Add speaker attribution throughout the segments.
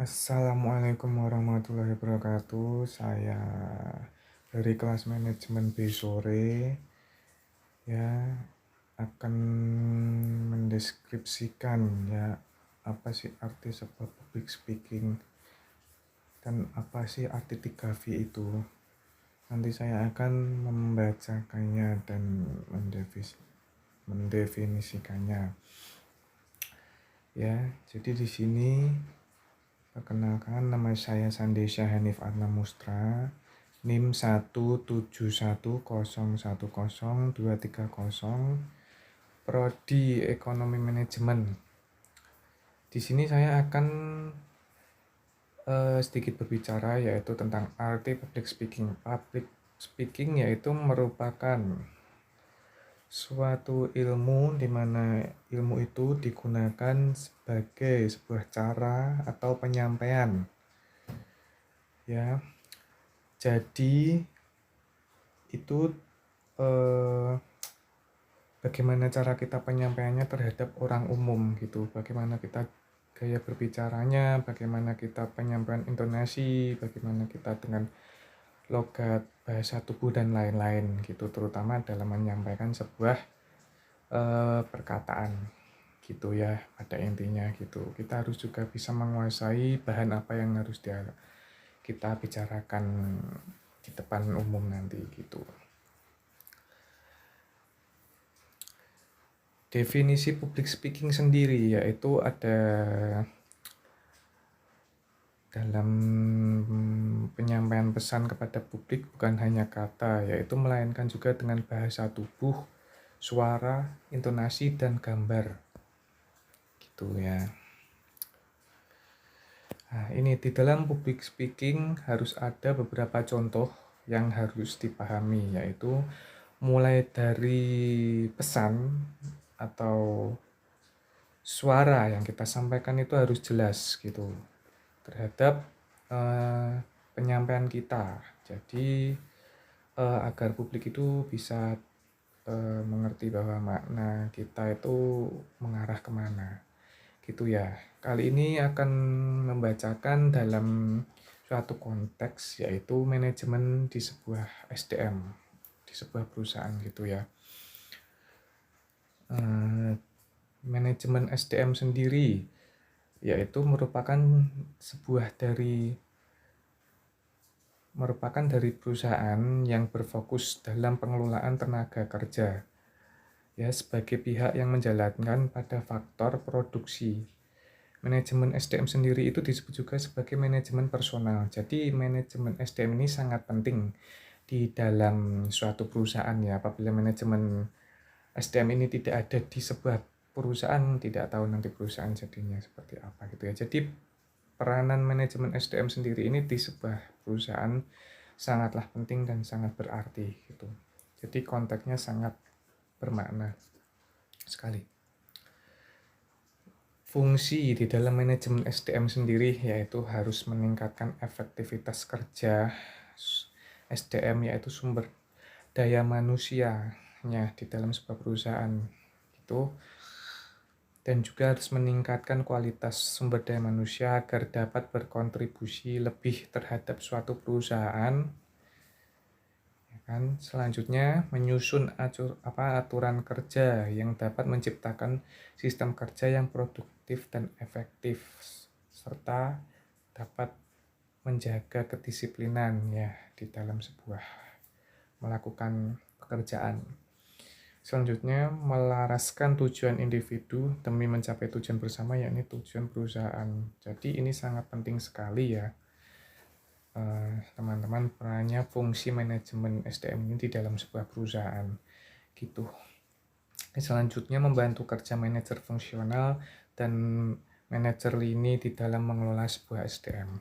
Speaker 1: Assalamualaikum warahmatullahi wabarakatuh. Saya dari kelas manajemen B sore ya akan mendeskripsikan ya apa sih arti sebuah public speaking dan apa sih arti 3V itu. Nanti saya akan membacakannya dan mendefinisikannya. Ya, jadi di sini perkenalkan, nama saya Sandesya Hanif Atmamustra, NIM 171010230, Prodi Ekonomi Manajemen. Di sini saya akan sedikit berbicara yaitu tentang arti public speaking. Public speaking yaitu merupakan suatu ilmu di mana ilmu itu digunakan sebagai sebuah cara atau penyampaian. Ya, jadi itu bagaimana cara kita penyampaiannya terhadap orang umum gitu, bagaimana kita gaya berbicaranya, bagaimana kita penyampaian intonasi, bagaimana kita dengan logat bahasa tubuh dan lain-lain gitu, terutama dalam menyampaikan sebuah perkataan gitu ya, pada intinya gitu. Kita harus juga bisa menguasai bahan apa yang harus kita bicarakan di depan umum nanti gitu. Definisi public speaking sendiri yaitu ada dalam penyampaian pesan kepada publik bukan hanya kata, yaitu melainkan juga dengan bahasa tubuh, suara, intonasi, dan gambar. Gitu ya. Nah, ini di dalam public speaking harus ada beberapa contoh yang harus dipahami, yaitu mulai dari pesan atau suara yang kita sampaikan itu harus jelas gitu terhadap penyampaian kita. Jadi agar publik itu bisa mengerti bahwa makna kita itu mengarah kemana gitu ya. Kali ini akan membacakan dalam suatu konteks yaitu manajemen di sebuah SDM, di sebuah perusahaan gitu ya. Manajemen SDM sendiri yaitu merupakan dari perusahaan yang berfokus dalam pengelolaan tenaga kerja ya, sebagai pihak yang menjalankan pada faktor produksi. Manajemen SDM sendiri itu disebut juga sebagai manajemen personal. Jadi manajemen SDM ini sangat penting di dalam suatu perusahaan ya. Apabila manajemen SDM ini tidak ada di sebuah perusahaan, tidak tahu nanti perusahaan jadinya seperti apa gitu ya. Jadi peranan manajemen SDM sendiri ini di sebuah perusahaan sangatlah penting dan sangat berarti gitu. Jadi konteksnya sangat bermakna sekali. Fungsi di dalam manajemen SDM sendiri yaitu harus meningkatkan efektivitas kerja SDM, yaitu sumber daya manusianya di dalam sebuah perusahaan gitu, dan juga harus meningkatkan kualitas sumber daya manusia agar dapat berkontribusi lebih terhadap suatu perusahaan. Kan selanjutnya menyusun aturan kerja yang dapat menciptakan sistem kerja yang produktif dan efektif serta dapat menjaga kedisiplinan ya di dalam sebuah melakukan pekerjaan. Selanjutnya melaraskan tujuan individu demi mencapai tujuan bersama, yakni tujuan perusahaan. Jadi ini sangat penting sekali ya teman-teman, perannya fungsi manajemen SDM ini di dalam sebuah perusahaan gitu. Selanjutnya membantu kerja manajer fungsional dan manajer lini di dalam mengelola sebuah SDM.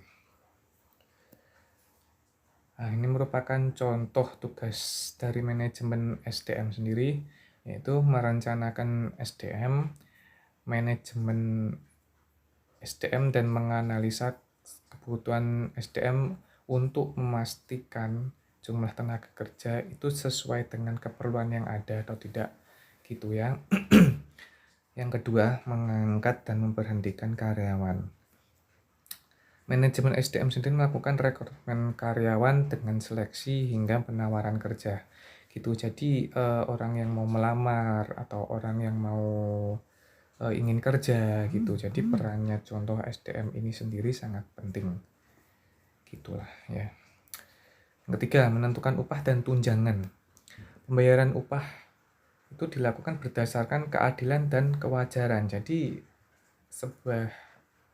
Speaker 1: Nah, ini merupakan contoh tugas dari manajemen SDM sendiri, yaitu merencanakan SDM, manajemen SDM, dan menganalisa kebutuhan SDM untuk memastikan jumlah tenaga kerja itu sesuai dengan keperluan yang ada atau tidak gitu ya. Yang kedua, mengangkat dan memberhentikan karyawan. Manajemen SDM sendiri melakukan rekrutmen karyawan dengan seleksi hingga penawaran kerja, gitu. Jadi, orang yang mau melamar atau orang yang mau, ingin kerja gitu. Jadi perannya contoh SDM ini sendiri sangat penting, gitulah ya. Yang ketiga, menentukan upah dan tunjangan. Pembayaran upah itu dilakukan berdasarkan keadilan dan kewajaran. Jadi sebuah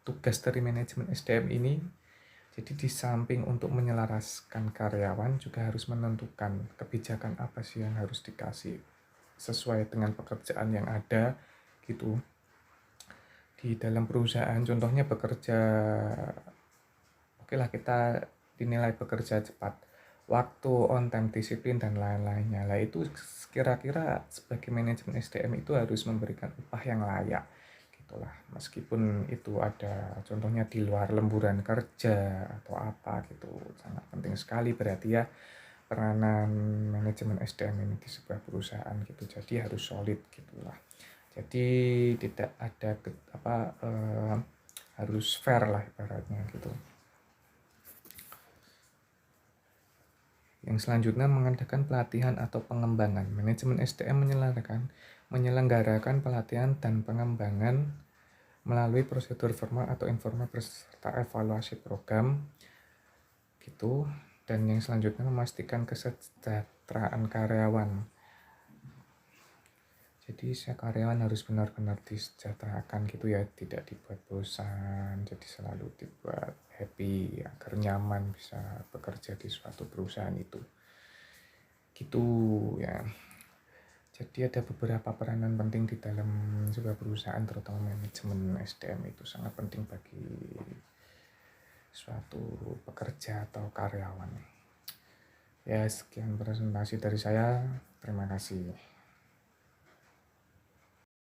Speaker 1: tugas dari manajemen SDM ini, jadi di samping untuk menyelaraskan karyawan juga harus menentukan kebijakan apa sih yang harus dikasih sesuai dengan pekerjaan yang ada gitu di dalam perusahaan. Contohnya bekerja, oke lah kita dinilai bekerja cepat, waktu, on time, disiplin dan lain-lainnya. Lah itu kira-kira sebagai manajemen SDM itu harus memberikan upah yang layak gitulah. Meskipun itu ada contohnya di luar lemburan kerja atau apa gitu, sangat penting sekali berarti ya peranan manajemen SDM ini di sebuah perusahaan gitu. Jadi harus solid gitulah. Jadi tidak ada harus fair lah ibaratnya gitu. Yang selanjutnya mengadakan pelatihan atau pengembangan. Manajemen SDM menyelenggarakan pelatihan dan pengembangan melalui prosedur formal atau informal beserta evaluasi program gitu. Dan yang selanjutnya memastikan kesejahteraan karyawan. Jadi karyawan harus benar-benar disejahterakan gitu ya, tidak dibuat bosan, jadi selalu dibuat happy agar nyaman bisa bekerja di suatu perusahaan itu. Gitu ya. Jadi ada beberapa peranan penting di dalam sebuah perusahaan, terutama manajemen SDM itu sangat penting bagi suatu pekerja atau karyawan. Ya, sekian presentasi dari saya. Terima kasih.